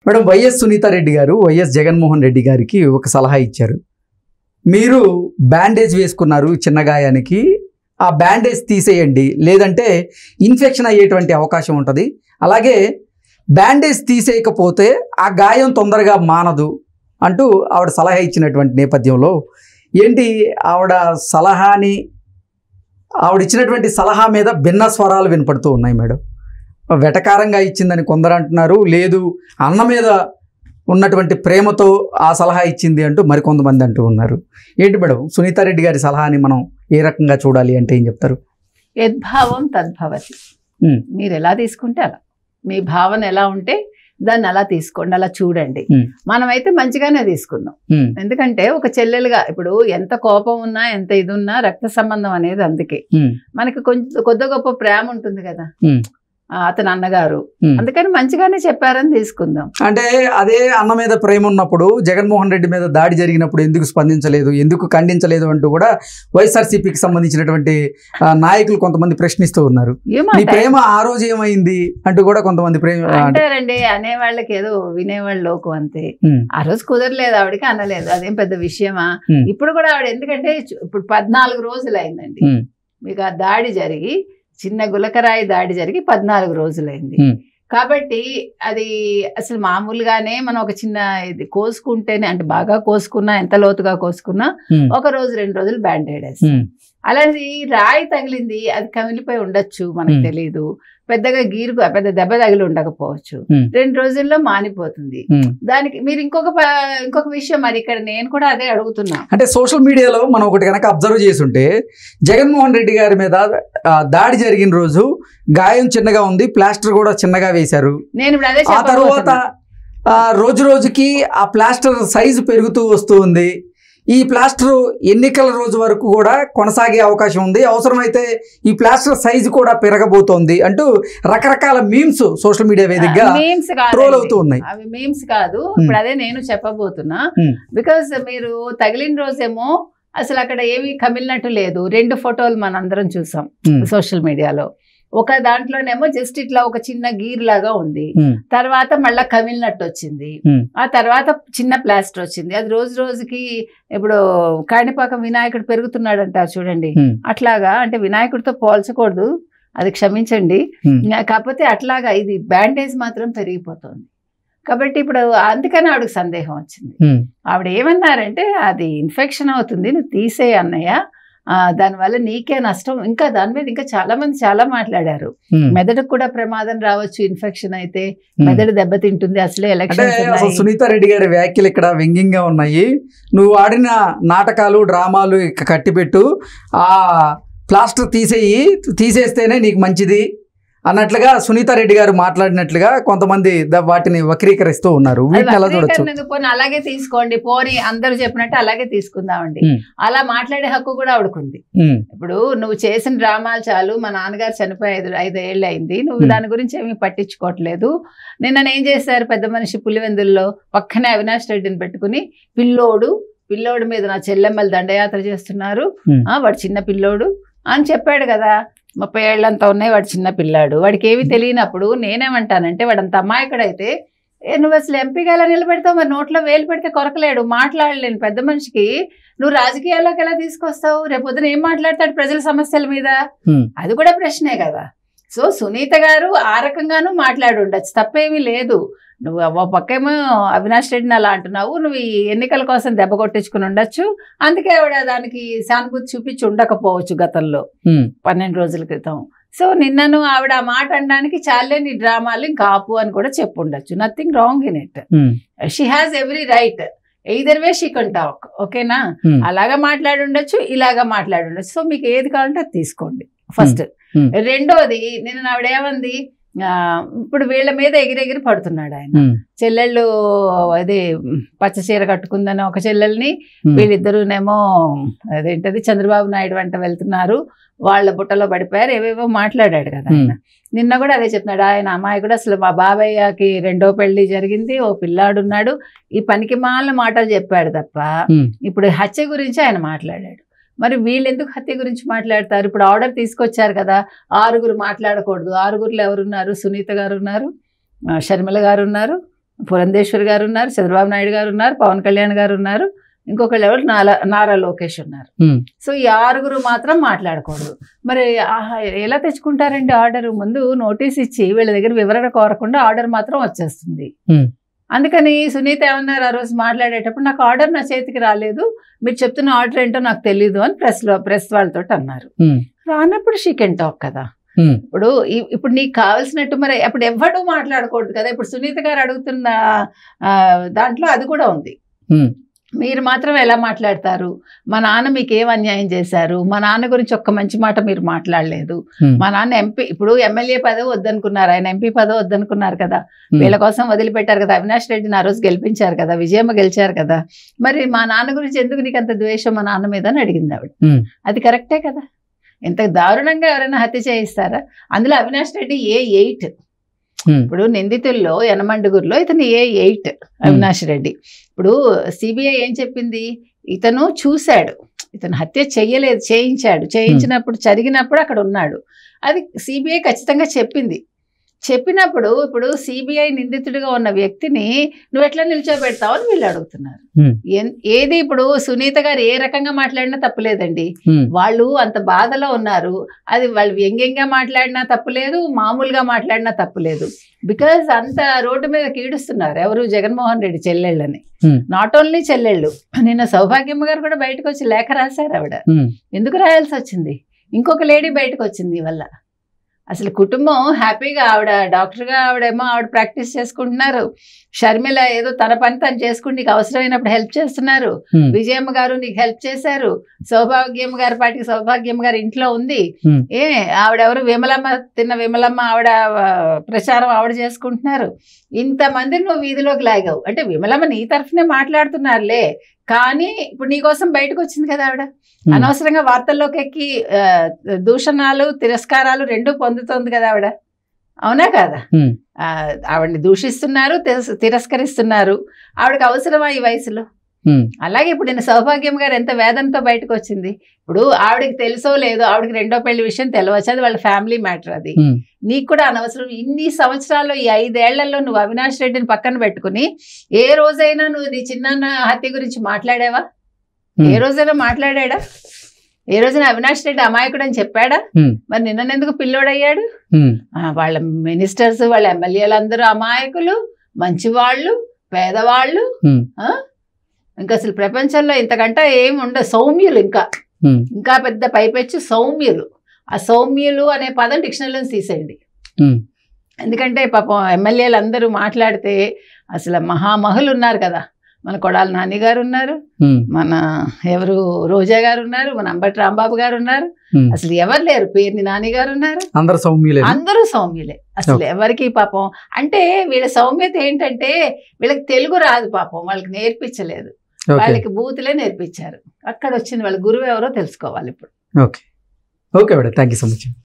Madam, YS Sunitha Reddy గారు YS Jaganmohan Reddy గారికి ఒక సలహా ఇచ్చారు. మీరు బ్యాండేజ్ వేసుకున్నారు చిన్న గాయానికి, ఆ బ్యాండేజ్ తీసేయండి, లేదంటే ఇన్ఫెక్షన్ అయ్యేటువంటి అవకాశం ఉంటుంది. అలాగే బ్యాండేజ్ తీసేయకపోతే ఆ గాయం తొందరగా మానదు అంటూ ఆవిడ సలహా ఇచ్చినటువంటి నేపథ్యంలో ఏంటి ఆవిడ ఇచ్చినటువంటి సలహా మీద భిన్న స్వరాలు వినపడుతూ ఉన్నాయి మేడం. వెటకారంగా ఇచ్చిందని కొందరు అంటున్నారు, లేదు అన్న మీద ఉన్నటువంటి ప్రేమతో ఆ సలహా ఇచ్చింది అంటూ మరికొంతమంది అంటూ ఉన్నారు. ఏంటి మేడం, సునీత రెడ్డి గారి సలహాని మనం ఏ రకంగా చూడాలి అంటే ఏం చెప్తారు? యద్భావం తద్భవతి. మీరు ఎలా తీసుకుంటే అలా, మీ భావన ఎలా ఉంటే దాన్ని అలా తీసుకోండి, అలా చూడండి. మనమైతే మంచిగానే తీసుకుందాం. ఎందుకంటే ఒక చెల్లెలుగా ఇప్పుడు ఎంత కోపం ఉన్నా ఎంత ఇది ఉన్నా రక్త సంబంధం అనేది అందుకే మనకి కొంచెం కొద్ది గొప్ప ప్రేమ ఉంటుంది కదా అతని అన్నగారు, అందుకని మంచిగానే చెప్పారని తీసుకుందాం. అంటే అదే అన్న మీద ప్రేమ ఉన్నప్పుడు జగన్మోహన్ రెడ్డి మీద దాడి జరిగినప్పుడు ఎందుకు స్పందించలేదు, ఎందుకు ఖండించలేదు అంటూ కూడా వైఎస్ఆర్సీపీకి సంబంధించినటువంటి నాయకులు కొంతమంది ప్రశ్నిస్తూ ఉన్నారు. నీ ప్రేమ ఆ రోజు ఏమైంది అంటూ కూడా కొంతమంది అంటారండి. అనేవాళ్ళకి ఏదో వినేవాళ్ళు లోకు అంతే. ఆ రోజు కుదరలేదు, ఆవిడకి అనలేదు, అదేం పెద్ద విషయమా? ఇప్పుడు కూడా ఆవిడ ఎందుకంటే ఇప్పుడు 14 రోజులు అయిందండి మీకు ఆ దాడి జరిగి, చిన్న గులకరాయి దాడి జరిగి 14 రోజులైంది. కాబట్టి అది అసలు మామూలుగానే మనం ఒక చిన్న ఇది కోసుకుంటేనే, అంటే బాగా కోసుకున్నా ఎంత లోతుగా కోసుకున్నా 1 రోజు 2 రోజులు బ్యాండేడ్ వేస్తాం. అలాంటి రాయి తగిలింది, అది కమిలిపోయి ఉండొచ్చు, మనకు తెలియదు. పెద్దగా పెద్ద దెబ్బ తగిలి ఉండకపోవచ్చు, 2 రోజుల్లో మానిపోతుంది. దానికి మీరు ఇంకొక విషయం, మరి ఇక్కడ నేను కూడా అదే అడుగుతున్నా. అంటే సోషల్ మీడియాలో మనం ఒకటి కనుక అబ్జర్వ్ చేసుంటే జగన్మోహన్ రెడ్డి గారి మీద దాడి జరిగిన రోజు గాయం చిన్నగా ఉంది, ప్లాస్టర్ కూడా చిన్నగా వేశారు. నేను ఇప్పుడు అదే ఆ తర్వాత రోజు రోజుకి ఆ ప్లాస్టర్ సైజు పెరుగుతూ వస్తూ ఉంది. ఈ ప్లాస్టర్ ఎన్నికల రోజు వరకు కూడా కొనసాగే అవకాశం ఉంది, అవసరమైతే ఈ ప్లాస్టర్ సైజు కూడా పెరగబోతోంది అంటూ రకరకాల మీమ్స్ సోషల్ మీడియా వేదికగా ట్రోల్ అవుతూ ఉన్నాయి. అవి మీమ్స్ కాదు, ఇప్పుడు అదే నేను చెప్పబోతున్నా. బికాస్ మీరు తగిలిన రోజేమో అసలు అక్కడ ఏమీ కమిలినట్టు లేదు. 2 ఫోటోలు మనందరం చూసాం సోషల్ మీడియాలో. ఒక దాంట్లోనేమో జస్ట్ ఇట్లా ఒక చిన్న గీర్ లాగా ఉంది, తర్వాత మళ్ళా కమిలినట్టు వచ్చింది, ఆ తర్వాత చిన్న ప్లాస్టర్ వచ్చింది. అది రోజు రోజుకి ఇప్పుడు కాణిపాకం వినాయకుడు పెరుగుతున్నాడు అంటారు చూడండి, అట్లాగా. అంటే వినాయకుడితో పోల్చకూడదు, అది క్షమించండి, కాకపోతే అట్లాగా ఇది బ్యాండేజ్ మాత్రం పెరిగిపోతుంది. కాబట్టి ఇప్పుడు అందుకని ఆవిడకి సందేహం వచ్చింది. ఆవిడ ఏమన్నారంటే అది ఇన్ఫెక్షన్ అవుతుంది, నువ్వు తీసేయి అన్నయ్య, దానివల్ల నీకే నష్టం. ఇంకా దాని మీద ఇంకా చాలా మంది చాలా మాట్లాడారు. మెదడుకు కూడా ప్రమాదం రావచ్చు, ఇన్ఫెక్షన్ అయితే మెదడు దెబ్బతింటుంది. అసలే ఎలక్షన్. సునీత రెడ్డి గారి వ్యాఖ్యలు ఇక్కడ వ్యంగ్యంగా ఉన్నాయి. నువ్వు ఆడిన నాటకాలు డ్రామాలు కట్టిపెట్టు, ఆ ప్లాస్టర్ తీసేస్తేనే నీకు మంచిది అన్నట్లుగా సునీత రెడ్డి గారు మాట్లాడినట్లుగా కొంతమంది వాటిని వక్రీకరిస్తూ ఉన్నారు. అలాగే తీసుకోండి, పోనీ అందరూ చెప్పినట్టు అలాగే తీసుకుందామండి. అలా మాట్లాడే హక్కు కూడా ఆవిడకుంది. ఇప్పుడు నువ్వు చేసిన డ్రామాలు చాలు, మా నాన్నగారు చనిపోయి 5 ఏళ్ళు అయింది, నువ్వు దాని గురించి ఏమీ పట్టించుకోవట్లేదు. నిన్న ఏం చేశారు, పెద్ద మనిషి పులివెందుల్లో పక్కనే అవినాష్ రెడ్డిని పెట్టుకుని పిల్లోడు మీద నా చెల్లెమ్మలు దండయాత్ర చేస్తున్నారు, వాడు చిన్న పిల్లోడు అని చెప్పాడు కదా. 30 ఏళ్ళంతా ఉన్నాయి, వాడు చిన్న పిల్లాడు, వాడికి ఏమి తెలియనప్పుడు నేనేమంటానంటే వాడంత అమాయకుడైతే నువ్వు అసలు ఎంపీగా ఎలా నిలబెడతావు? మరి నోట్లో వేలు పెడితే కొరకలేడు, మాట్లాడలేను పెద్ద మనిషికి నువ్వు రాజకీయాల్లోకి ఎలా తీసుకొస్తావు? రేపొద్దున ఏం మాట్లాడతాడు ప్రజల సమస్యల మీద? అది కూడా ప్రశ్నే కదా. సో సునీత గారు ఆ రకంగానూ మాట్లాడి ఉండొచ్చు, తప్పేమీ లేదు. నువ్వు ఓ పక్కేమో అవినాష్ రెడ్డిని అలా అంటున్నావు, నువ్వు ఈ ఎన్నికల కోసం దెబ్బ కొట్టించుకుని ఉండొచ్చు, అందుకే ఆవిడ దానికి సానుభూతి చూపించి ఉండకపోవచ్చు గతంలో 12 రోజుల క్రితం. సో నిన్నను ఆవిడ ఆ మాట అనడానికి చాలే నీ డ్రామాలు ఇంకా ఆపు అని కూడా చెప్పుండొచ్చు. Nothing wrong in it. She has every right, either way she can talk. ఓకేనా? అలాగా మాట్లాడి ఉండొచ్చు, ఇలాగా మాట్లాడి ఉండొచ్చు. సో మీకు ఏది కావాలంటే అది తీసుకోండి ఫస్ట్. రెండోది, నిన్న ఆవిడ ఏమంది, ఇప్పుడు వీళ్ళ మీద ఎగిరెగిరి పడుతున్నాడు ఆయన. చెల్లెళ్ళు అదే పచ్చ చీర కట్టుకుందని ఒక చెల్లెల్ని, వీళ్ళిద్దరునేమో అదేంటది చంద్రబాబు నాయుడు వెంట వెళ్తున్నారు, వాళ్ళ బుట్టలో పడిపోయారు, ఏవేవో మాట్లాడాడు కదా ఆయన. నిన్న కూడా అదే చెప్తున్నాడు, ఆయన అమ్మాయి కూడా అసలు మా బాబయ్యకి 2వ పెళ్లి జరిగింది, ఓ పిల్లాడున్నాడు, ఈ పనికి మాలిన మాటలు చెప్పాడు తప్ప ఇప్పుడు హత్య గురించి ఆయన మాట్లాడాడు. మరి వీళ్ళు ఎందుకు హత్య గురించి మాట్లాడతారు? ఇప్పుడు ఆర్డర్ తీసుకొచ్చారు కదా, 6 మాట్లాడకూడదు. 6 ఎవరున్నారు? సునీత గారు ఉన్నారు, షర్మిల గారు ఉన్నారు, పురంధేశ్వరి గారు ఉన్నారు, చంద్రబాబు నాయుడు గారు ఉన్నారు, పవన్ కళ్యాణ్ గారు ఉన్నారు, ఇంకొకళ్ళు ఎవరు నారా లోకేష్ ఉన్నారు. సో ఈ 6 మాత్రం మాట్లాడకూడదు. మరి ఎలా తెచ్చుకుంటారండి ఆర్డర్? ముందు నోటీస్ ఇచ్చి వీళ్ళ దగ్గర వివరణ కోరకుండా ఆర్డర్ మాత్రం వచ్చేస్తుంది. అందుకని సునీత ఏమన్నారు ఆ రోజు మాట్లాడేటప్పుడు, నాకు ఆర్డర్ నా చేతికి రాలేదు, మీరు చెప్తున్న ఆర్డర్ ఏంటో నాకు తెలీదు అని ప్రెస్ వాళ్ళతో అన్నారు. రానప్పుడు షీ కెన్ టాక్ కదా. ఇప్పుడు నీకు కావాల్సినట్టు మరి అప్పుడు ఎవ్వడూ మాట్లాడకూడదు కదా. ఇప్పుడు సునీత గారు అడుగుతున్న దాంట్లో అది కూడా ఉంది. మీరు మాత్రం ఎలా మాట్లాడతారు? మా నాన్న మీకు ఏం అన్యాయం చేశారు? మా నాన్న గురించి ఒక్క మంచి మాట మీరు మాట్లాడలేదు. మా నాన్న ఎంపీ, ఇప్పుడు ఎమ్మెల్యే పదవి వద్దనుకున్నారు, ఆయన ఎంపీ పదవి వద్దనుకున్నారు కదా, వీళ్ళ కోసం వదిలిపెట్టారు కదా. అవినాష్ రెడ్డిని ఆ రోజు గెలిపించారు కదా, విజయమ్మ గెలిచారు కదా. మరి మా నాన్న గురించి ఎందుకు నీకు అంత ద్వేషం మా నాన్న మీద అని అడిగింది ఆవిడ. అది కరెక్టే కదా. ఎంత దారుణంగా ఎవరైనా హత్య చేయిస్తారా? అందులో అవినాష్ రెడ్డి A8. ఇప్పుడు నిందితుల్లో యనమండుగురులో ఇతను A8 అవినాష్ రెడ్డి. ఇప్పుడు సిబిఐ ఏం చెప్పింది? ఇతను చూశాడు, ఇతను హత్య చెయ్యలేదు, చేయించినప్పుడు జరిగినప్పుడు అక్కడ ఉన్నాడు. అది సిబిఐ ఖచ్చితంగా చెప్పింది. చెప్పినప్పుడు ఇప్పుడు సిబిఐ నిందితుడిగా ఉన్న వ్యక్తిని నువ్వు ఎట్లా నిల్చోబెడతావు అని వీళ్ళు అడుగుతున్నారు. ఏది ఇప్పుడు సునీత గారు ఏ రకంగా మాట్లాడినా తప్పులేదండి. వాళ్ళు అంత బాధలో ఉన్నారు. అది వాళ్ళు వ్యంగ్యంగా మాట్లాడినా తప్పులేదు, మామూలుగా మాట్లాడినా తప్పులేదు. బికాజ్ అంత రోడ్డు మీద కీడుస్తున్నారు ఎవరు? జగన్మోహన్ రెడ్డి చెల్లెళ్ళని. నాట్ ఓన్లీ చెల్లెళ్ళు, నిన్న సౌభాగ్యమ్మ గారు కూడా బయటకు వచ్చి లేఖ రాశారు. ఆవిడ ఎందుకు రాయాల్సి వచ్చింది? ఇంకొక లేడీ బయటకు వచ్చింది వల్ల. అసలు కుటుంబం హ్యాపీగా, ఆవిడ డాక్టర్గా ఆవిడేమో ఆవిడ ప్రాక్టీస్ చేసుకుంటున్నారు. షర్మిల ఏదో తన పని తను చేసుకుని నీకు అవసరమైనప్పుడు హెల్ప్ చేస్తున్నారు. విజయమ్మ గారు నీకు హెల్ప్ చేశారు. సౌభాగ్యమ్మ గారి పాటికి సౌభాగ్యమ్మ గారు ఇంట్లో ఉంది. ఆవిడెవరు? విమలమ్మ, విమలమ్మ ఆవిడ ప్రచారం ఆవిడ చేసుకుంటున్నారు. ఇంతమందిని నువ్వు వీధిలోకి లాగావు అంటే విమలమ్మ నీ తరఫునే మాట్లాడుతున్నారులే, కానీ ఇప్పుడు నీకోసం బయటకు వచ్చింది కదా ఆవిడ. అనవసరంగా వార్తల్లోకి ఎక్కి దూషణాలు, తిరస్కారాలు రెండూ పొందుతోంది కదా ఆవిడ. అవునా కదా? ఆవిడని దూషిస్తున్నారు, తిరస్కరిస్తున్నారు. ఆవిడకి అవసరమా ఈ వయసులో? అలాగే ఇప్పుడు నేను సౌభాగ్యం గారు ఎంత వేదనతో బయటకు వచ్చింది. ఇప్పుడు ఆవిడకి తెలుసో లేదో, ఆవిడకి రెండో పెళ్లి విషయం తెలియవచ్చు, అది వాళ్ళ ఫ్యామిలీ మ్యాటర్. అది నీకు కూడా అనవసరం. ఇన్ని సంవత్సరాల్లో ఈ 5 ఏళ్లలో నువ్వు అవినాష్ రెడ్డిని పక్కన పెట్టుకుని ఏ రోజైనా నువ్వు నీ చిన్న హత్య గురించి మాట్లాడావా? ఏ రోజైనా మాట్లాడా? ఏ రోజున అవినాష్ రెడ్డి అమాయకుడు అని చెప్పాడా? మరి నిన్నెందుకు పిల్లోడయ్యాడు? వాళ్ళ మినిస్టర్స్, వాళ్ళ ఎమ్మెల్యేలు అందరూ అమాయకులు, మంచివాళ్ళు, పేదవాళ్ళు. ఇంకా అసలు ప్రపంచంలో ఇంతకంటే ఏమి ఉండదు. సౌమ్యులు, ఇంకా పెద్ద పైపెచ్చు సౌమ్యులు. ఆ సౌమ్యులు అనే పదం డిక్షనరీలో తీసేయండి. ఎందుకంటే పాపం ఎమ్మెల్యేలు అందరూ మాట్లాడితే అసలు మహామహులు ఉన్నారు కదా. మన కొడాలి నాని గారు ఉన్నారు, మన ఎవరు రోజా గారు ఉన్నారు, మన అంబటి రాంబాబు గారు ఉన్నారు. అసలు ఎవరు లేరు, పేరుని నాని గారు ఉన్నారు. అందరూ సౌమ్యులే. అసలు ఎవరికి పాపం అంటే వీళ్ళ సౌమ్యత ఏంటంటే వీళ్ళకి తెలుగు రాదు పాపం, వాళ్ళకి నేర్పించలేదు. వాళ్ళకి బూతులే నేర్పించారు. అక్కడ వచ్చింది వాళ్ళ గురువు ఎవరో తెలుసుకోవాలి ఇప్పుడు. Okay, thank you so much.